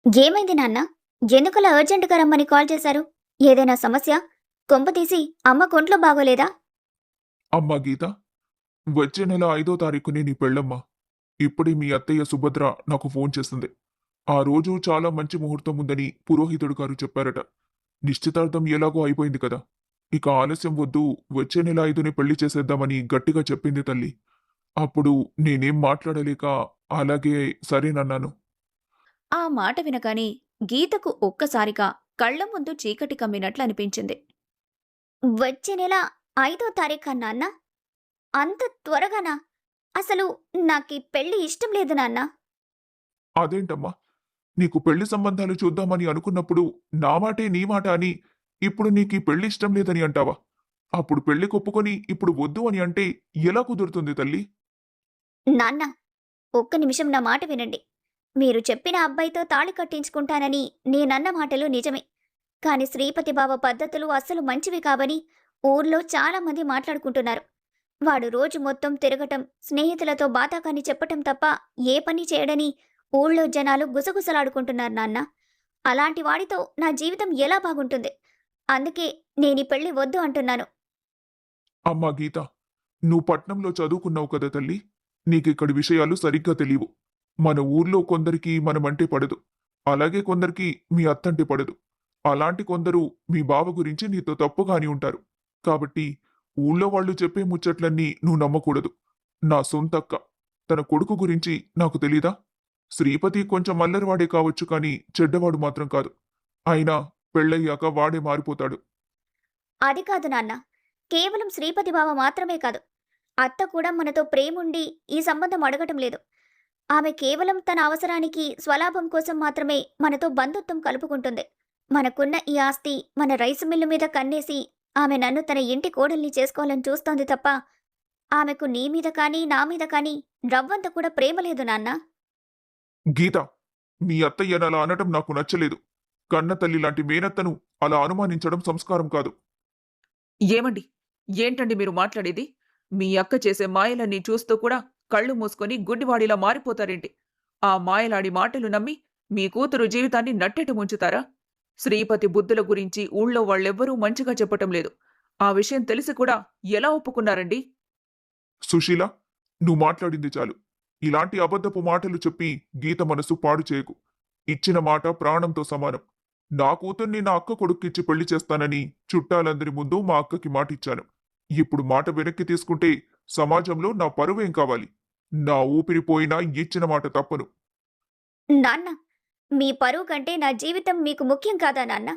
ఏమైంది నాన్న? ఎందుకలా అర్జెంటుగా రమ్మని కాల్ చేశారు? ఏదైనా సమస్య? కొంపతీసి అమ్మ కొంట్లో బాగోలేదా? అమ్మా గీత, వచ్చే నెల 5వ తారీఖుని నీ పెళ్ళమ్మా. ఇప్పుడే మీ అత్తయ్య సుభద్ర నాకు ఫోన్ చేసింది. ఆ రోజు చాలా మంచి ముహూర్తం ఉందని పురోహితుడు గారు చెప్పారట. నిశ్చితార్థం ఎలాగో అయిపోయింది కదా. ఇక ఆలస్యం వద్దు, వచ్చే నెల 5ని పెళ్లి చేసేద్దామని గట్టిగా చెప్పింది తల్లి. అప్పుడు నేనేం మాట్లాడలేక అలాగే సరేనన్నాను. ఆ మాట వినగానే గీతకు ఒక్కసారిగా కళ్ల ముందు చీకటి కమ్మినట్లు అనిపించింది. వచ్చే నెల 5వ తారీఖా నాన్న? అంత త్వరగానా? అసలు నాకీ పెళ్లి ఇష్టం లేదు నాన్న. అదేంటమ్మా, నీకు పెళ్లి సంబంధాలు చూద్దామని అనుకున్నప్పుడు నా మాటే నీ మాట అని ఇప్పుడు నీకీ పెళ్లి ఇష్టం లేదని అంటావా? అప్పుడు పెళ్లి కొప్పుకొని ఇప్పుడు వద్దు అని అంటే ఎలా కుదురుతుంది తల్లి? నాన్న, ఒక్క నిమిషం నా మాట వినండి. మీరు చెప్పిన అబ్బాయితో తాళి కట్టించుకుంటానని నేనన్న మాటలు నిజమే. కాని శ్రీపతి బావ పద్ధతులు అస్సలు మంచివి కావని ఊర్లో చాలా మంది మాట్లాడుకుంటున్నారు. వాడు రోజు మొత్తం తిరగటం, స్నేహితులతో బాతాకాని చెప్పటం తప్ప ఏ పని చేయడని ఊళ్ళో జనాలు గుసగుసలాడుకుంటున్నారు నాన్న. అలాంటి వాడితో నా జీవితం ఎలా బాగుంటుంది? అందుకే నేనీ పెళ్లి వద్దు అంటున్నాను. అమ్మా గీత, నువ్వు పట్నంలో చదువుకున్నావు కదా తల్లి. నీకిక్కడి విషయాలు సరిగ్గా తెలియవు. మన ఊర్లో కొందరికి మనమంటే పడదు. అలాగే కొందరికి మీ అత్తంటే పడదు. అలాంటి కొందరు మీ బావ గురించి నీతో తప్పుగా అని ఉంటారు. కాబట్టి ఊళ్ళో వాళ్ళు చెప్పే ముచ్చట్లన్నీ నువ్వు నమ్మకూడదు. నా సొంతక్క, తన కొడుకు గురించి నాకు తెలీదా? శ్రీపతి కొంచెం అల్లరివాడే కావచ్చు కానీ చెడ్డవాడు మాత్రం కాదు. అయినా పెళ్ళయ్యాక వాడే మారిపోతాడు. అది కాదు నాన్న. కేవలం శ్రీపతి బావ మాత్రమే కాదు. అత్త కూడా మనతో ప్రేముండి ఈ సంబంధం అడగటం లేదు. ఆమె కేవలం తన అవసరానికి స్వలాభం కోసం మాత్రమే మనతో బంధుత్వం కలుపుకుంటుంది. మనకున్న ఈ ఆస్తి మన రైసు మిల్లు మీద కన్నేసి ఆమె నన్ను తన ఇంటి కోడల్ని చేసుకోవాలని చూస్తోంది తప్ప ఆమెకు నీ మీద కానీ నా మీద కానీ రవ్వంత కూడా ప్రేమ లేదు నాన్న. గీత, మీ అత్తయ్యను అలా అనటం నాకు నచ్చలేదు. కన్న తల్లి లాంటి మేనత్తను అలా అనుమానించడం సంస్కారం కాదు. ఏమండి? ఏంటండి మీరు మాట్లాడేది? మీ అక్క చేసే మాయలన్నీ చూస్తూ కూడా కళ్ళు మూసుకొని గుడ్డివాడిలా మారిపోతారేంటి? ఆ మాయలాడి మాటలు నమ్మి మీ కూతురు జీవితాన్ని నట్టేట ముంచుతారా? శ్రీపతి బుద్ధుల గురించి ఊళ్ళో వాళ్ళెవ్వరూ మంచిగా చెప్పటం లేదు. ఆ విషయం తెలిసి కూడా ఎలా ఒప్పుకున్నారండి? సుశీల, నువ్వు మాట్లాడింది చాలు. ఇలాంటి అబద్ధపు మాటలు చెప్పి గీత మనసు పాడు చేయకు. ఇచ్చిన మాట ప్రాణంతో సమానం. నా కూతుర్ని నా అక్క కొడుక్కిచ్చి పెళ్లి చేస్తానని చుట్టాలందరి ముందు మా అక్కకి మాటిచ్చాను. ఇప్పుడు మాట వెనక్కి తీసుకుంటే సమాజంలో నా పరువేం కావాలి? నా ఊపిరి పోయినా ఇచ్చిన మాట తప్పను. నాన్న, మీ పరువు కంటే నా జీవితం మీకు ముఖ్యం కాదా నాన్న?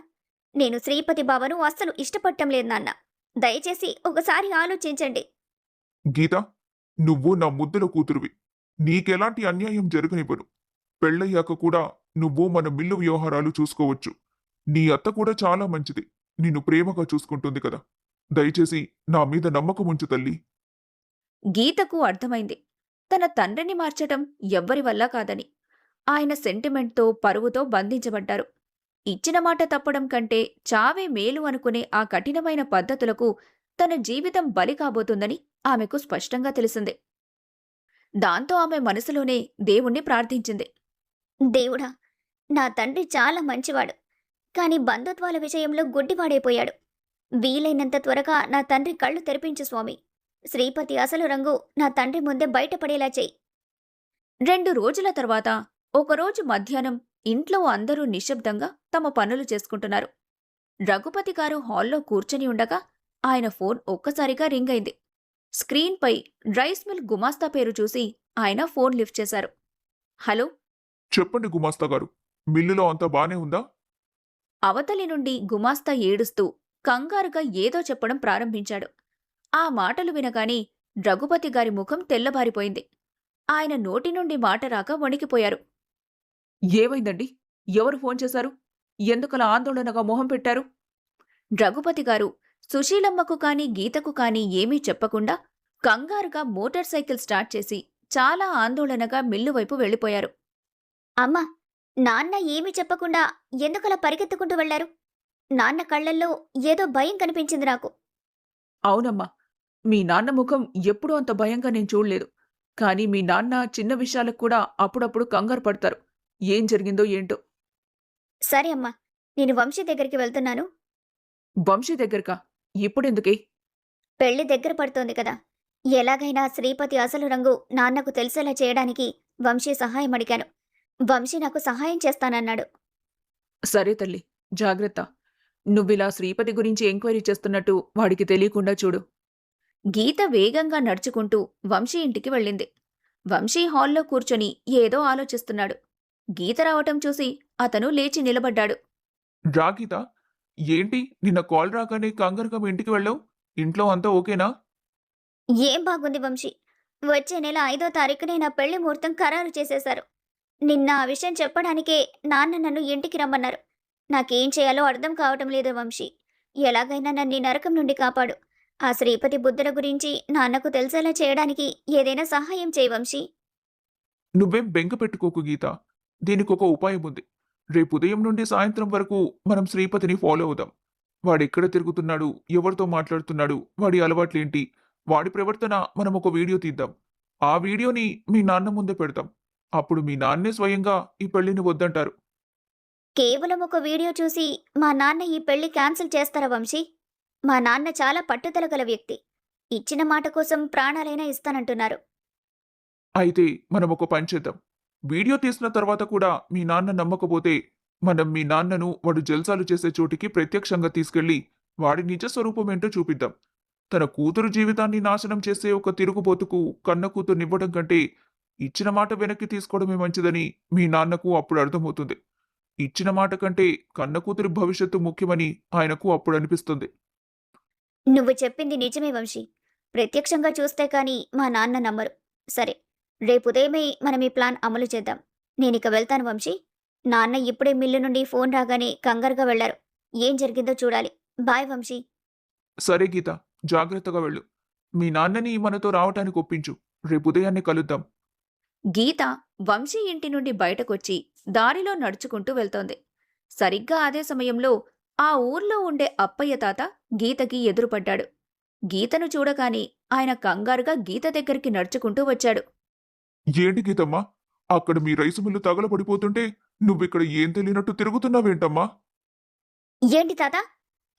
నేను శ్రీపతి బావను అస్సలు ఇష్టపడటం లేదు నాన్న. దయచేసి ఒకసారి ఆలోచించండి. గీత, నువ్వు నా ముద్దుల కూతురువి. నీకెలాంటి అన్యాయం జరగనివ్వను. పెళ్ళయ్యాక కూడా నువ్వు మన మిల్లు వ్యవహారాలు చూసుకోవచ్చు. నీ అత్త కూడా చాలా మంచిది. నిన్ను ప్రేమగా చూసుకుంటుంది కదా. దయచేసి నా మీద నమ్మకం ఉంచు తల్లి. గీతకు అర్థమైంది. తన తండ్రిని మార్చటం ఎవ్వరి వల్ల కాదని. ఆయన సెంటిమెంట్తో పరువుతో బంధించబడ్డారు. ఇచ్చిన మాట తప్పడం కంటే చావే మేలు అనుకునే ఆ కఠినమైన పద్ధతులకు తన జీవితం బలి కాబోతుందని ఆమెకు స్పష్టంగా తెలిసింది. దాంతో ఆమె మనసులోనే దేవుణ్ణి ప్రార్థించింది. దేవుడా, నా తండ్రి చాలా మంచివాడు. కాని బంధుత్వాల విషయంలో గుడ్డివాడైపోయాడు. వీలైనంత త్వరగా నా తండ్రి కళ్ళు తెరిపించు స్వామి. శ్రీపతి అసలు రంగు నా తండ్రి ముందే బయటపడేలా చెయ్యి. 2 రోజుల తర్వాత ఒకరోజు మధ్యాహ్నం ఇంట్లో అందరూ నిశ్శబ్దంగా తమ పనులు చేసుకుంటున్నారు. రఘుపతి గారు హాల్లో కూర్చొని ఉండగా ఆయన ఫోన్ ఒక్కసారిగా రింగ్ అయింది. స్క్రీన్పై రైస్ మిల్ గుమాస్తా పేరు చూసి ఆయన ఫోన్ లిఫ్ట్ చేశారు. హలో. చెప్పండి గుమాస్తా గారు. మిల్లులో అంతా బానే ఉందా? అవతలి నుండి గుమాస్తా ఏడుస్తూ కంగారుగా ఏదో చెప్పడం ప్రారంభించాడు. ఆ మాటలు వినగానే రఘుపతి గారి ముఖం తెల్లబారిపోయింది. ఆయన నోటి నుండి మాట రాక వణికిపోయారు. ఏమైందండి? ఎవరు ఫోన్ చేశారు? ఎందుకలా ఆందోళనగా మొహం పెట్టారు? రఘుపతి గారు సుశీలమ్మకు కాని గీతకు కాని ఏమీ చెప్పకుండా కంగారుగా మోటార్ సైకిల్ స్టార్ట్ చేసి చాలా ఆందోళనగా మిల్లు వైపు వెళ్ళిపోయారు. అమ్మా, నాన్న ఏమీ చెప్పకుండా ఎందుకలా పరిగెత్తుకుంటూ వెళ్లారు? నాన్న కళ్ళల్లో ఏదో భయం కనిపించింది నాకు. అవునమ్మా. మీ నాన్న ముఖం ఎప్పుడూ అంత భయంగా నేను చూడలేదు. కానీ మీ నాన్న చిన్న విషయాలకు కూడా అప్పుడప్పుడు కంగారు పడతారు. ఏం జరిగిందో ఏంటో? సరే అమ్మా, నేను వంశీ దగ్గరికి వెళ్తున్నాను. వంశీ దగ్గరకా? ఇప్పుడెందుకే? పెళ్లి దగ్గర పడుతోంది కదా. ఎలాగైనా శ్రీపతి అసలు రంగు నాన్నకు తెలిసేలా చేయడానికి వంశీ సహాయం అడిగాను. వంశీ నాకు సహాయం చేస్తానన్నాడు. సరే తల్లి, జాగ్రత్త. నువ్విలా శ్రీపతి గురించి ఎంక్వైరీ చేస్తున్నట్టు వాడికి తెలియకుండా చూడు. గీత వేగంగా నడుచుకుంటూ వంశీ ఇంటికి వెళ్ళింది. వంశీ హాల్లో కూర్చొని ఏదో ఆలోచిస్తున్నాడు. గీత రావటం చూసి అతను లేచి నిలబడ్డాడు. రా గీత, ఏంటి నిన్న కాల్ రాగానే కంగారుగా మీ ఇంటికి వెళ్ళావు? ఇంట్లో అంతా ఓకేనా? ఏం బాగుంది వంశీ. వచ్చే నెల 5వ తారీఖునే నా పెళ్లి ముహూర్తం ఖరారు చేసేశారు. నిన్న ఆ విషయం చెప్పడానికే నాన్న నన్ను ఇంటికి రమ్మన్నారు. నాకేం చేయాలో అర్థం కావటం లేదు వంశీ. ఎలాగైనా నన్ను ఈ నరకం నుండి కాపాడు. ఆ శ్రీపతి బుద్ధుల గురించి నాన్నకు తెలిసేలా చేయడానికి ఏదైనా సహాయం చేయి వంశీ. నువ్వేం బెంగ పెట్టుకోకు గీత. దీనికొక ఉపాయం ఉంది. రేపు ఉదయం నుండి సాయంత్రం వరకు మనం శ్రీపతిని ఫాలో అవుదాం. వాడెక్కడ తిరుగుతున్నాడు, ఎవరితో మాట్లాడుతున్నాడు, వాడి అలవాట్లేంటి, వాడి ప్రవర్తన మనం ఒక వీడియో తీద్దాం. ఆ వీడియోని మీ నాన్న ముందే పెడతాం. అప్పుడు మీ నాన్నే స్వయంగా ఈ పెళ్లిని వద్దంటారు. కేవలం ఒక వీడియో చూసి మా నాన్న ఈ పెళ్లి క్యాన్సిల్ చేస్తారా వంశీ? మా నాన్న చాలా పట్టుదల గల వ్యక్తి. ఇచ్చిన మాట కోసం ప్రాణాలైనా ఇస్తానంటున్నారు. అయితే మనం ఒక పని చేద్దాం. వీడియో తీసిన తర్వాత కూడా మీ నాన్న నమ్మకపోతే మనం మీ నాన్నను వాడు జల్సాలు చేసే చోటికి ప్రత్యక్షంగా తీసుకెళ్లి వాడి నిజ స్వరూపం ఏంటో చూపిద్దాం. తన కూతురు జీవితాన్ని నాశనం చేసే ఒక తిరుగుబోతుకు కన్న కూతుర్నివ్వడం కంటే ఇచ్చిన మాట వెనక్కి తీసుకోవడమే మంచిదని మీ నాన్నకు అప్పుడు అర్థమవుతుంది. ఇచ్చిన మాట కంటే కన్న కూతురి భవిష్యత్తు ముఖ్యమని ఆయనకు అప్పుడు అనిపిస్తుంది. నువ్వు చెప్పింది నిజమే వంశీ. ప్రత్యక్షంగా చూస్తే కానీ మా నాన్న నమ్మరు. సరే, రేపు ఉదయమే మనం ఈ ప్లాన్ అమలు చేద్దాం. నేనిక వెళ్తాను వంశీ. నాన్న ఇప్పుడే మిల్లు నుండి ఫోన్ రాగానే కంగారుగా వెళ్లారు. ఏం జరిగిందో చూడాలి. బాయ్ వంశీ. సరే గీత, జాగ్రత్తగా వెళ్ళు. మీ నాన్నని మనతో రావటానికి ఒప్పించు. రేపు ఉదయాన్నే కలుద్దాం. గీత వంశీ ఇంటి నుండి బయటకొచ్చి దారిలో నడుచుకుంటూ వెళ్తోంది. సరిగ్గా అదే సమయంలో ఆ ఊర్లో ఉండే అప్పయ్య తాత గీతకి ఎదురుపడ్డాడు. గీతను చూడగానే ఆయన కంగారుగా గీత దగ్గరికి నడుచుకుంటూ వచ్చాడు. ఏంటి గీతమ్మా, అక్కడ మీ రైసు మిల్లు తగలబడిపోతుంటే నువ్విక్కడ ఏం తెలియనట్టు తిరుగుతున్నావేంటమ్మా? ఏంటి తాత?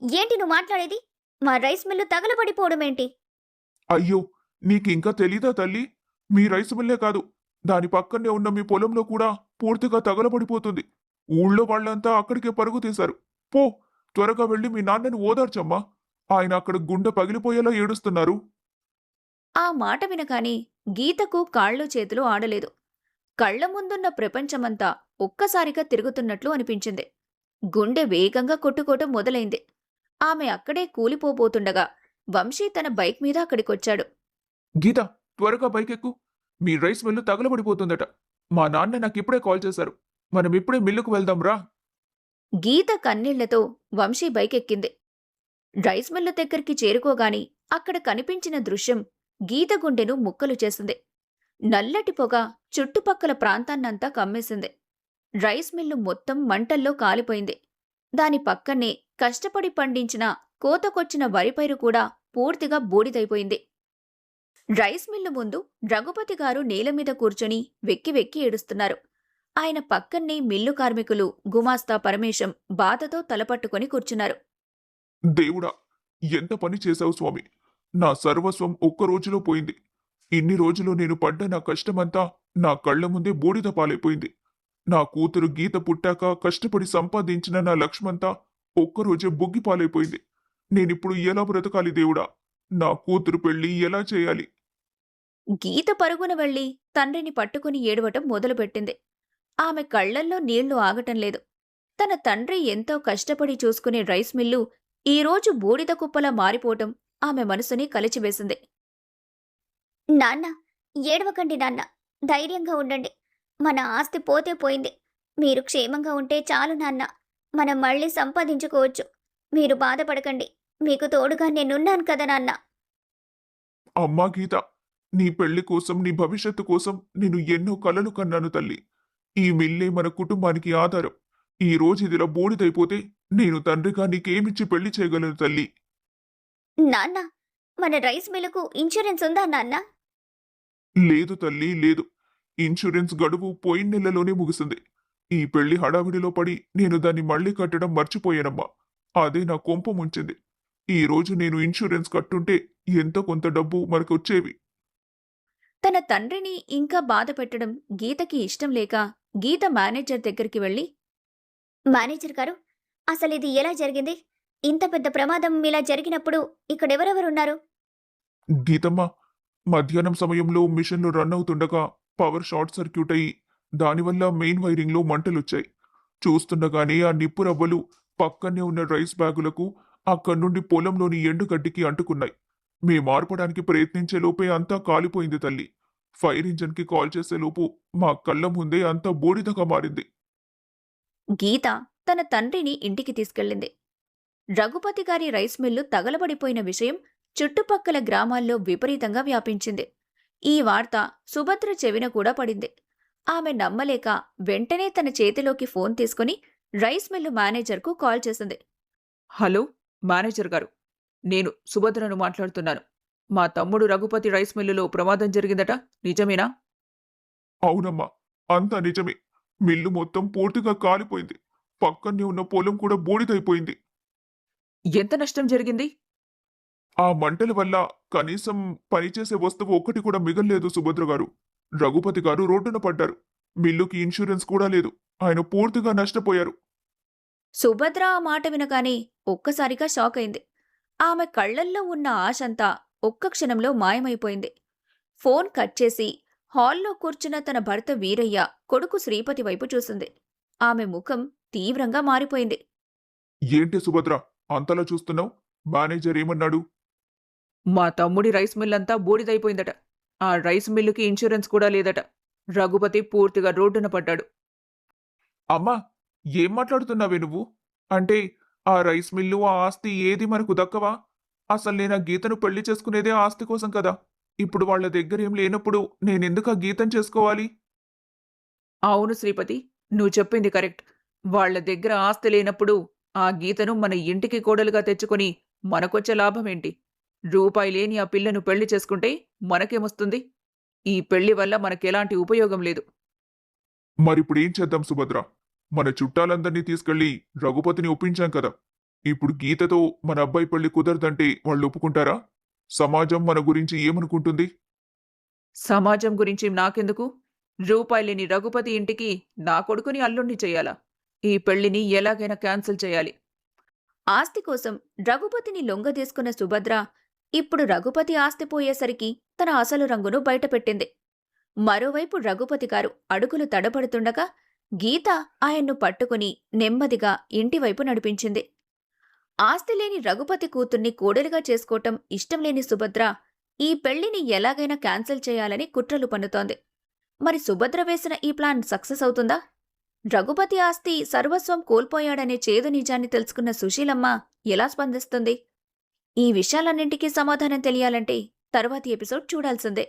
ఏంటి నువ్వు మాట్లాడేది? మా రైస్ మిల్లు తగలబడిపోవడమేంటి? అయ్యో, నీకింకా తెలీదా తల్లి? మీ రైసు మిల్లే కాదు, దాని పక్కనే ఉన్న మీ పొలంలో కూడా పూర్తిగా తగలబడిపోతుంది. ఊళ్ళో వాళ్ళంతా అక్కడికే పరుగు తీశారు. పో, త్వరగా వెళ్ళి మీ నాన్నని ఓదార్చమ్మా. ఆయన అక్కడ గుండె పగిలిపోయేలా ఏడుస్తున్నారు. ఆ మాట వినగానే గీతకు కాళ్ళు చేతులు ఆడలేదు. కళ్ల ముందున్న ప్రపంచమంతా ఒక్కసారిగా తిరుగుతున్నట్లు అనిపించింది. గుండె వేగంగా కొట్టుకోవటం మొదలైంది. ఆమె అక్కడే కూలిపోబోతుండగా వంశీ తన బైక్ మీద అక్కడికొచ్చాడు. గీత, త్వరగా బైకెక్కు. మీ రైస్ మిల్లు తగలబడిపోతుందట. మా నాన్న నాకిప్పుడే కాల్ చేశారు. మనం ఇప్పుడే మిల్లుకు వెళ్దాం రా. గీత కన్నీళ్లతో వంశీ బైకెక్కింది. రైస్ మిల్లు దగ్గరికి చేరుకోగాని అక్కడ కనిపించిన దృశ్యం గీత గుండెను ముక్కలు చేసింది. నల్లటి పొగ చుట్టుపక్కల ప్రాంతాన్నంతా కమ్మేసింది. రైస్ మిల్లు మొత్తం మంటల్లో కాలిపోయింది. దాని పక్కనే కష్టపడి పండించిన కోతకొచ్చిన వరిపైరు కూడా పూర్తిగా బూడిదైపోయింది. రైస్ మిల్లు ముందు రఘుపతి గారు నేలమీద కూర్చొని వెక్కి వెక్కి ఏడుస్తున్నారు. ఆయన పక్కనే మిల్లు కార్మికులు గుమాస్తా పరమేశం బాధతో తలపట్టుకొని కూర్చున్నారు. దేవుడా, ఎంత పని చేశావు స్వామి. నా సర్వస్వం ఒక్క రోజులో పోయింది. ఇన్ని రోజులు నేను పడ్డ నా కష్టమంతా నా కళ్ల ముందే బూడిద పాలైపోయింది. నా కూతురు గీత పుట్టాక కష్టపడి సంపాదించిన నా లక్ష్మంతా ఒక్కరోజే బుగ్గి పాలైపోయింది. నేనిప్పుడు ఎలా బ్రతకాలి దేవుడా? నా కూతురు పెళ్లి ఎలా చేయాలి? గీత పరుగున వెళ్లి తండ్రిని పట్టుకుని ఏడవటం మొదలుపెట్టింది. ఆమె కళ్లల్లో నీళ్లు ఆగటం లేదు. తన తండ్రి ఎంతో కష్టపడి చూసుకునే రైస్ మిల్లు ఈరోజు బూడిద కుప్పలా మారిపోవటం ఆమె మనసుని కలిచివేసింది. నాన్న, ఏడవకండి నాన్న. ధైర్యంగా ఉండండి. మన ఆస్తి పోతే పోయింది. మీరు క్షేమంగా ఉంటే చాలు నాన్న. మనం మళ్ళీ సంపాదించుకోవచ్చు. మీరు బాధపడకండి. మీకు తోడుగా నేనున్నాను కదా నాన్న. అమ్మా గీత, నీ పెళ్లి కోసం, నీ భవిష్యత్తు కోసం నేను ఎన్నో కలలు కన్నాను తల్లి. ఈ మిల్లే మన కుటుంబానికి ఆధారం. ఈ రోజు ఇదిలా బూడిదైపోతే నేను తండ్రిగా నీకేమిచ్చి పెళ్లి చేయగలను తల్లి? నాన్న, మన రైస్ మిల్లుకు ఇన్సూరెన్స్ ఉందా నాన్న? లేదు తల్లి, లేదు. ఇన్సూరెన్స్ గడువు పోయిన నెలలోనే ముగిసింది. ఈ పెళ్లి హడావిడిలో పడి నేను దాన్ని మళ్ళీ కట్టడం మర్చిపోయానమ్మా. అదే నా కొంప ముంచింది. ఈ రోజు నేను ఇన్సూరెన్స్ కట్టుంటే ఎంతో కొంత డబ్బు మనకొచ్చేవి. తన తండ్రిని ఇంకా బాధ పెట్టడం గీతకి ఇష్టం లేక గీత మేనేజర్ దగ్గరికి వెళ్ళి, మేనేజర్ గారు, అసలు ఇది ఎలా జరిగింది? ఇంత పెద్ద ప్రమాదం ఇలా జరిగినప్పుడు ఇక్కడెవరెవరున్నారు? గీతమ్మ, మధ్యాహ్నం సమయంలో మిషన్లు రన్ అవుతుండగా పవర్ షార్ట్ సర్క్యూట్ అయ్యి దానివల్ల మెయిన్ వైరింగ్లో మంటలొచ్చాయి. చూస్తుండగానే ఆ నిప్పు రవ్వలు పక్కనే ఉన్న రైస్ బ్యాగులకు, అక్కడి నుండి పొలంలోని ఎండుగడ్డికి అంటుకున్నాయి. మేమార్పడానికి ప్రయత్నించే లోపే అంతా కాలిపోయింది తల్లి. ఫైర్ ఇంజన్కి కాల్ చేసేలోపు మా కళ్ళ ముందే అంతా బూడిదగా మారింది. గీత తన తండ్రిని ఇంటికి తీసుకెళ్ళింది. రఘుపతి గారి రైస్ మిల్లు తగలబడిపోయిన విషయం చుట్టుపక్కల గ్రామాల్లో విపరీతంగా వ్యాపించింది. ఈ వార్త సుభద్ర చెవిన కూడా పడింది. ఆమె నమ్మలేక వెంటనే తన చేతిలోకి ఫోన్ తీసుకుని రైస్ మిల్లు మేనేజర్కు కాల్ చేసింది. హలో మేనేజర్ గారు, నేను సుభద్రను మాట్లాడుతున్నాను. మా తమ్ముడు రఘుపతి రైస్ మిల్లులో ప్రమాదం జరిగిందట, నిజమేనా? అవునమ్మా, అంతా నిజమే. మిల్లు మొత్తం పూర్తిగా కాలిపోయింది. పక్కనే ఉన్న పొలం కూడా బూడిదైపోయింది. ఎంత నష్టం జరిగింది? ఆ మంటల వల్ల కనీసం పనిచేసే వస్తువు ఒక్కటి కూడా మిగల్లేదు సుభద్ర గారు. రఘుపతి గారు రోడ్డున పడ్డారు. మిల్లుకి ఇన్సూరెన్స్ కూడా లేదు. ఆయన పూర్తిగా నష్టపోయారు. సుభద్ర ఆ మాట వినగానే ఒక్కసారిగా షాక్ అయింది. ఆమె కళ్లల్లో ఉన్న ఆశంతా ఒక్క క్షణంలో మాయమైపోయింది. ఫోన్ కట్ చేసి హాల్లో కూర్చున్న తన భర్త వీరయ్య, కొడుకు శ్రీపతి వైపు చూసింది. ఆమె ముఖం తీవ్రంగా మారిపోయింది. ఏంటి సుభద్ర, అంతలా చూస్తున్నావు? మేనేజర్ ఏమన్నాడు? మా తమ్ముడి రైస్ మిల్ అంతా బూడిదైపోయిందట. ఆ రైస్ మిల్లుకి ఇన్సూరెన్స్ కూడా లేదట. రఘుపతి పూర్తిగా రోడ్డున పడ్డాడు. అమ్మా, ఏం మాట్లాడుతున్నావే నువ్వు? అంటే ఆ రైస్ మిల్లు, ఆ ఆస్తి ఏది మనకు దక్కవా? అసలు నేను ఆ గీతను పెళ్లి చేసుకునేదే ఆ ఆస్తి కోసం కదా. ఇప్పుడు వాళ్ళ దగ్గర ఏం లేనప్పుడు నేనెందుకు ఆ గీతం చేసుకోవాలి? అవును శ్రీపతి, నువ్వు చెప్పింది కరెక్ట్. వాళ్ళ దగ్గర ఆస్తి లేనప్పుడు ఆ గీతను మన ఇంటికి కోడలుగా తెచ్చుకొని మనకొచ్చే లాభమేంటి? రూపాయి లేని ఆ పిల్లను పెళ్లి చేసుకుంటే మనకేమొస్తుంది? ఈ పెళ్లి వల్ల మనకెలాంటి ఉపయోగం లేదు. మరిప్పుడు ఏం చేద్దాం సుభద్ర? మన చుట్టాలందరినీ తీసుకెళ్లి రఘుపతిని ఒప్పించాం కదా. ఇప్పుడు గీతతో మన అబ్బాయి పెళ్లి కుదరదంటే వాళ్ళు ఒప్పుకుంటారా? సమాజం మన గురించి ఏమనుకుంటుంది? సమాజం గురించి నాకెందుకు? రూపాయి లేని రఘుపతి ఇంటికి నా కొడుకుని అల్లుణ్ణి చెయ్యాలా? ఈ పెళ్లిని ఎలాగైనా క్యాన్సిల్ చేయాలి. ఆస్తి కోసం రఘుపతిని లొంగదీసుకున్న సుభద్ర ఇప్పుడు రఘుపతి ఆస్తి పోయేసరికి తన అసలు రంగును బయటపెట్టింది. మరోవైపు రఘుపతి గారు అడుగులు తడబడుతుండగా గీత ఆయన్ను పట్టుకుని నెమ్మదిగా ఇంటివైపు నడిపించింది. ఆస్తి లేని రఘుపతి కూతుర్ని కోడలిగా చేసుకోవటం ఇష్టంలేని సుభద్ర ఈ పెళ్లిని ఎలాగైనా క్యాన్సిల్ చేయాలని కుట్రలు పన్నుతోంది. మరి సుభద్ర వేసిన ఈ ప్లాన్ సక్సెస్ అవుతుందా? రఘుపతి ఆస్తి సర్వస్వం కోల్పోయాడనే చేదు నిజాన్ని తెలుసుకున్న సుశీలమ్మ ఎలా స్పందిస్తుంది? ఈ విషయాలన్నింటికీ సమాధానం తెలియాలంటే తర్వాతి ఎపిసోడ్ చూడాల్సిందే.